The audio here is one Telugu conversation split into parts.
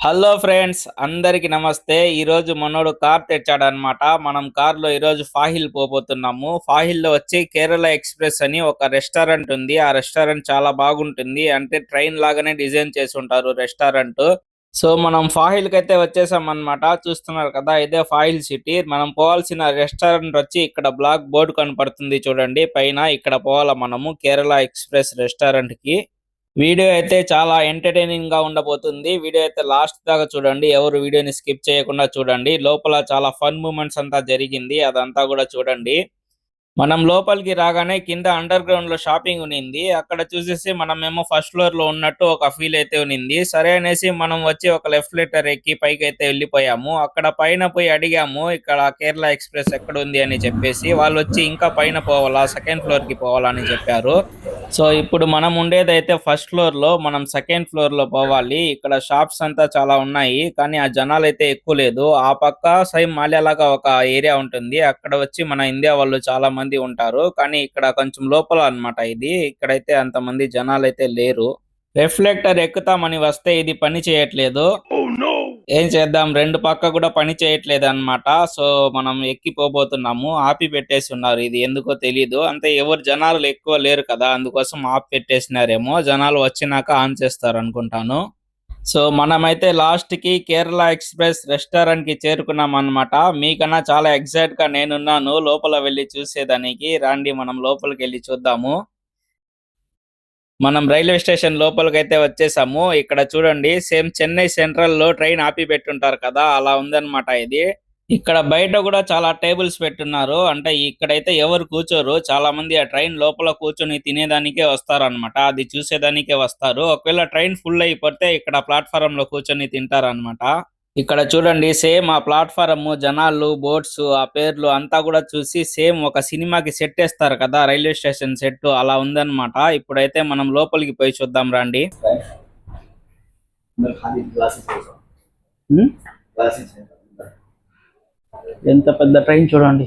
హలో ఫ్రెండ్స్, అందరికి నమస్తే. ఈరోజు మనోడు కార్ తెచ్చాడనమాట. మనం కార్లో ఈరోజు ఫాహిల్ పోబోతున్నాము. ఫాహిల్లో వచ్చి కేరళ ఎక్స్ప్రెస్ అని ఒక రెస్టారెంట్ ఉంది. ఆ రెస్టారెంట్ చాలా బాగుంటుంది. అంటే ట్రైన్ లాగానే డిజైన్ చేసి ఉంటారు రెస్టారెంట్. సో మనం ఫాహిల్కి అయితే వచ్చేసాం అనమాట. చూస్తున్నారు కదా, ఇదే ఫాహిల్ సిటీ. మనం పోవాల్సిన రెస్టారెంట్ వచ్చి ఇక్కడ బ్లాక్ బోర్డు కనపడుతుంది చూడండి పైన. ఇక్కడ పోవాలా మనము కేరళ ఎక్స్ప్రెస్ రెస్టారెంట్ కి. వీడియో అయితే చాలా ఎంటర్టైనింగ్ గా ఉండబోతుంది. వీడియో అయితే లాస్ట్ దాకా చూడండి. ఎవరు వీడియోని స్కిప్ చేయకుండా చూడండి. లోపల చాలా ఫన్ మూమెంట్స్ అంతా జరిగింది, అదంతా కూడా చూడంండి. మనం లోపలికి రాగానే కింద అండర్ గ్రౌండ్ లో షాపింగ్ ఉనింది. అక్కడ చూసేసి మనమేమో ఫస్ట్ ఫ్లోర్ లో ఉన్నట్టు ఒక ఫీల్ అయితే ఉనింది. సరే అనేసి మనం వచ్చి ఒక లెఫ్ట్ లెటర్ ఎక్కి పైకి అయితే వెళ్ళిపోయాము. అక్కడ పైన పోయి అడిగాము ఇక్కడ కేరళ ఎక్స్ప్రెస్ ఎక్కడ ఉంది అని చెప్పేసి. వాళ్ళు వచ్చి ఇంకా పైన పోవాలా, సెకండ్ ఫ్లోర్ కి పోవాలా అని చెప్పారు. సో ఇప్పుడు మనం ఉండేదైతే ఫస్ట్ ఫ్లోర్ లో, మనం సెకండ్ ఫ్లోర్ లో పోవాలి. ఇక్కడ షాప్స్ అంతా చాలా ఉన్నాయి, కానీ ఆ జనాలు అయితే ఎక్కువ లేదు. ఆ పక్క సైమ్ మాల్యాలాగా ఒక ఏరియా ఉంటుంది, అక్కడ వచ్చి మన ఇండియా వాళ్ళు చాలా మంది ఉంటారు. కానీ ఇక్కడ కొంచెం లోపల అన్నమాట ఇది. ఇక్కడైతే అంతమంది జనాలు అయితే లేరు. రిఫ్లెక్టర్ ఎక్కుతామని వస్తే ఇది పని చేయట్లేదు. ఏం చేద్దాం, రెండు పక్క కూడా పని చేయట్లేదు అన్నమాట. సో మనం ఎక్కిపోబోతున్నాము. ఆపి పెట్టేసి ఉన్నారు, ఇది ఎందుకో తెలీదు. అంతే, ఎవరు జనాలు ఎక్కువ లేరు కదా, అందుకోసం ఆపి పెట్టేసినారేమో. జనాలు వచ్చినాక ఆన్ చేస్తారు అనుకుంటాను. సో మనమైతే లాస్ట్ కి కేరళ ఎక్స్ప్రెస్ రెస్టారెంట్ కి చేరుకున్నాం అన్నమాట. మీకన్నా చాలా ఎగ్జైట్ గా నేనున్నాను లోపల వెళ్ళి చూసేదానికి. రండి మనం లోపలికి వెళ్ళి చూద్దాము. మనం రైల్వే స్టేషన్ లోపలికైతే వచ్చేసాము. ఇక్కడ చూడండి, సేమ్ చెన్నై సెంట్రల్ లో ట్రైన్ ఆపి పెట్టుంటారు కదా, అలా ఉందన్నమాట ఇది. ఇక్కడ బయట కూడా చాలా టేబుల్స్ పెట్టున్నారు. అంటే ఇక్కడైతే ఎవరు కూర్చోరు, చాలా మంది ఆ ట్రైన్ లోపల కూర్చొని తినేదానికే వస్తారనమాట, అది చూసేదానికే వస్తారు. ఒకవేళ ట్రైన్ ఫుల్ అయిపోతే ఇక్కడ ప్లాట్ఫారం లో కూర్చొని తింటారనమాట. ఇక్కడ చూడండి, సేమ్ ఆ ప్లాట్ఫారం, జనాలు, బోట్స్, ఆ పేర్లు అంతా కూడా చూసి సేమ్ ఒక సినిమాకి సెట్ వేస్తారు కదా, రైల్వే స్టేషన్ సెట్, అలా ఉందన్నమాట. ఇప్పుడైతే మనం లోపలికి పోయి చూద్దాం రండి. ఎంత పెద్ద ట్రైన్ చూడండి.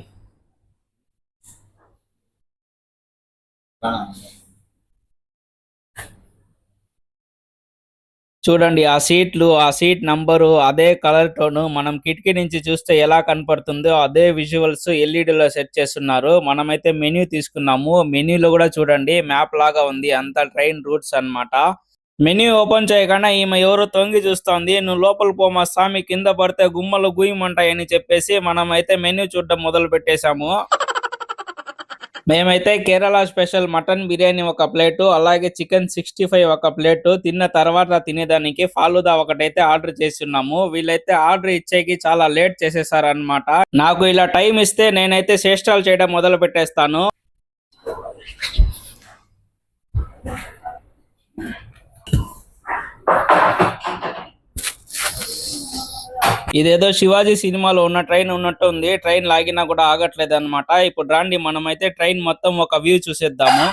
చూడండి ఆ సీట్లు, ఆ సీట్ నంబరు, అదే కలర్ టోన్, మనం కిటికీ నుంచి చూస్తే ఎలా కనపడుతుందో అదే విజువల్స్ ఎల్ఈడిలో సెట్ చేస్తున్నారు. మనమైతే మెన్యూ తీసుకున్నాము. మెన్యూలో కూడా చూడండి మ్యాప్ లాగా ఉంది, అంతా ట్రైన్ రూట్స్ అన్నమాట. మెన్యూ ఓపెన్ చేయగానే ఈమె ఎవరో తొంగి చూస్తోంది. నువ్వు లోపల పోమా స్వామి, కింద పడితే గుమ్మలు గుయ్యమంటాయని చెప్పేసి మనమైతే మెన్యూ చూడడం మొదలు పెట్టేశాము. మేమైతే కేరళ స్పెషల్ మటన్ బిర్యానీ ఒక ప్లేటు, అలాగే చికెన్ 65 ఒక ప్లేటు, తిన్న తర్వాత తినేదానికి ఫాలుదా ఒకటైతే ఆర్డర్ చేస్తున్నాము. వీళ్ళైతే ఆర్డర్ ఇచ్చేకి చాలా లేట్ చేసేసారనమాట. నాకు ఇలా టైం ఇస్తే నేనైతే చేష్టాలు చేయడం మొదలు పెట్టేస్తాను. ఇదేదో శివాజీ సినిమాలో ఉన్న ట్రైన్ ఉన్నట్టు ఉంది. ట్రైన్ లాగినా కూడా ఆగట్లేదు అనమాట. ఇప్పుడు రండి మనమైతే ట్రైన్ మొత్తం ఒక వ్యూ చూసేద్దాము.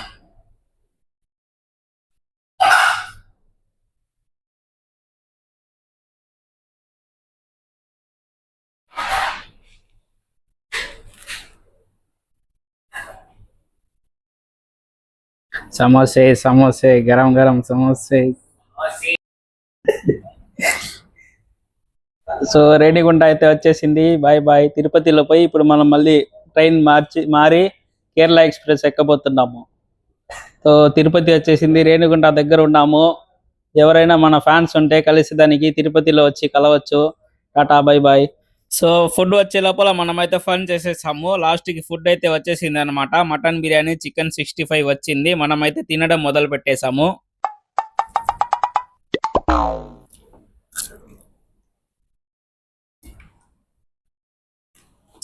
సమోసే సమోసే, గరం గరం సమోసే. సో రేణిగుంట అయితే వచ్చేసింది. Bye bye. తిరుపతిలో పోయి ఇప్పుడు మనం మళ్ళీ ట్రైన్ మారి కేరళ ఎక్స్ప్రెస్ ఎక్కబోతున్నాము. సో తిరుపతి వచ్చేసింది, రేణిగుంట దగ్గర ఉన్నాము. ఎవరైనా మన ఫ్యాన్స్ ఉంటే కలిసి దానికి తిరుపతిలో వచ్చి కలవచ్చు. టాటా, బై బాయ్. సో ఫుడ్ వచ్చే లోపల మనమైతే ఫన్ చేసేసాము. లాస్ట్ కి ఫుడ్ అయితే వచ్చేసింది అనమాట. మటన్ బిర్యానీ, చికెన్ 65 వచ్చింది. మనమైతే తినడం మొదలు పెట్టేశాము.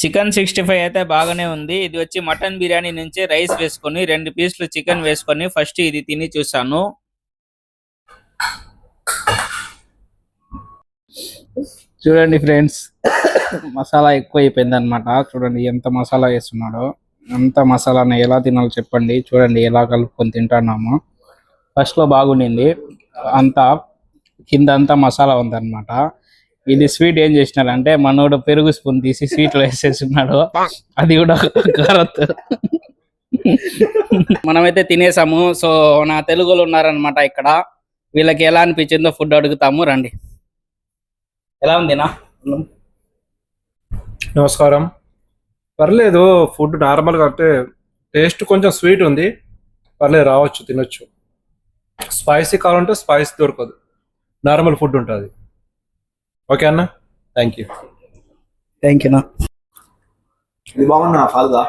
చికెన్ 65 అయితే బాగానే ఉంది. ఇది వచ్చి మటన్ బిర్యానీ నుంచి రైస్ వేసుకొని 2 పీసులు చికెన్ వేసుకొని ఫస్ట్ ఇది తిని చూసాను. చూడండి ఫ్రెండ్స్, మసాలా ఎక్కువ అయిపోయింది అనమాట. చూడండి ఎంత మసాలా వేస్తున్నాడో. అంత మసాలాని ఎలా తినాలో చెప్పండి. చూడండి ఎలా కలుపుకొని తింటున్నాము. ఫస్ట్ లో బాగుండింది, అంతా కింద అంతా మసాలా ఉందన్నమాట. ఇది స్వీట్ ఏం చేసినారంటే మనోడు పెరుగు స్పూన్ తీసి స్వీట్లో వేసేస్తున్నాడు, అది కూడా కారత్. మనమైతే తినేసాము. సో నా తెలుగులో ఉన్నారనమాట ఇక్కడ. వీళ్ళకి ఎలా అనిపించిందో ఫుడ్ అడుగుతాము రండి. ఎలా ఉందినా? నమస్కారం. పర్లేదు, ఫుడ్ నార్మల్గా అంటే టేస్ట్ కొంచెం స్వీట్ ఉంది. పర్లేదు, రావచ్చు, తినొచ్చు. స్పైసీ కావాలంటే స్పైస్ దొరకదు, నార్మల్ ఫుడ్ ఉంటుంది. ఓకే అన్న, థ్యాంక్ యూ. థ్యాంక్ యూ నా. ఇది బాగున్నా ఫాల్దా.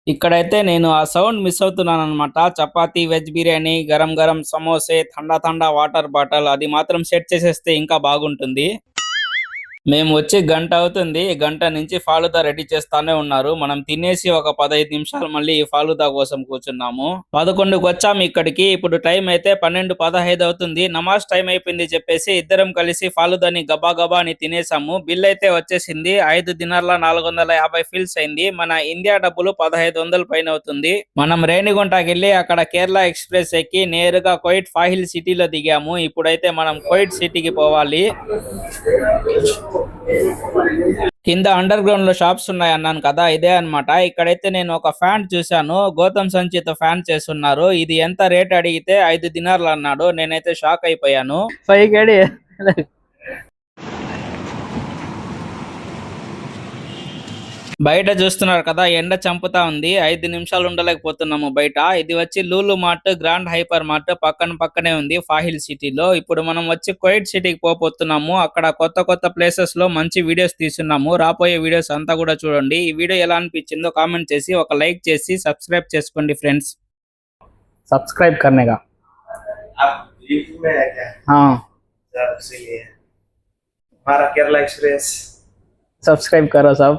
ఇక్కడైతే నేను ఆ సౌండ్ మిస్ అవుతున్నాను అనమాట. చపాతీ, వెజ్ బిర్యానీ, గరం గరం సమోసే, ఠండా ఠండా వాటర్ బాటిల్, అది మాత్రం సెట్ చేసేస్తే ఇంకా బాగుంటుంది. మేము వచ్చి గంట అవుతుంది. గంట నుంచి ఫాలుదా రెడీ చేస్తానే ఉన్నారు. మనం తినేసి ఒక 15 నిమిషాలు మళ్ళీ ఈ ఫాలుదా కోసం కూర్చున్నాము. 11కి వచ్చాము ఇక్కడికి. ఇప్పుడు టైం అయితే 12:15 అవుతుంది. నమాజ్ టైం అయిపోయింది చెప్పేసి ఇద్దరం కలిసి ఫాలుదాని గబా గబా అని తినేసాము. బిల్ అయితే వచ్చేసింది 5 దినార్ల 450 ఫీల్స్ అయింది. మన ఇండియా డబ్బులు 1500 పైన అవుతుంది. మనం రేణిగుంటకి వెళ్ళి అక్కడ కేరళ ఎక్స్ప్రెస్ ఎక్కి నేరుగా కోయిట్ ఫాహిల్ సిటీలో దిగాము. ఇప్పుడైతే మనం కోయిట్ సిటీకి పోవాలి. కింద అండర్ గ్రౌండ్ లో షాప్స్ ఉన్నాయి అన్నాను కదా, ఇదే అన్నమాట. ఇక్కడైతే నేను ఒక ఫ్యాన్ చూశాను. గౌతమ్ సంచిత ఫ్యాన్ చేస్తున్నారు. ఇది ఎంత రేట్ అడిగితే 5 దినార్లు అన్నాడు. నేనైతే షాక్ అయిపోయాను. 5 కేడి. బయట చూస్తున్నారు కదా, ఎండ చంపుతా ఉంది. 5 నిమిషాలు ఉండలేకపోతున్నాము బయట. ఇది వచ్చి Lulu mart, grand hyper mart పక్కనే ఉంది ఫాహిల్ సిటీలో. ఇప్పుడు మనం వచ్చి కోయిట్ సిటీకి పోతున్నాము. అక్కడ కొత్త కొత్త ప్లేసెస్ లో మంచి వీడియోస్ తీస్తున్నాము. రాబోయే వీడియోస్ అంతా కూడా చూడండి. ఈ వీడియో ఎలా అనిపించిందో కామెంట్ చేసి ఒక లైక్ చేసి సబ్స్క్రైబ్ చేసుకోండి ఫ్రెండ్స్. सब्सक्राइब करने का। आप यूट्यूब में है क्या? हाँ, इसीलिए हमारा केरला एक्सप्रेस सब्सक्राइब करो सब।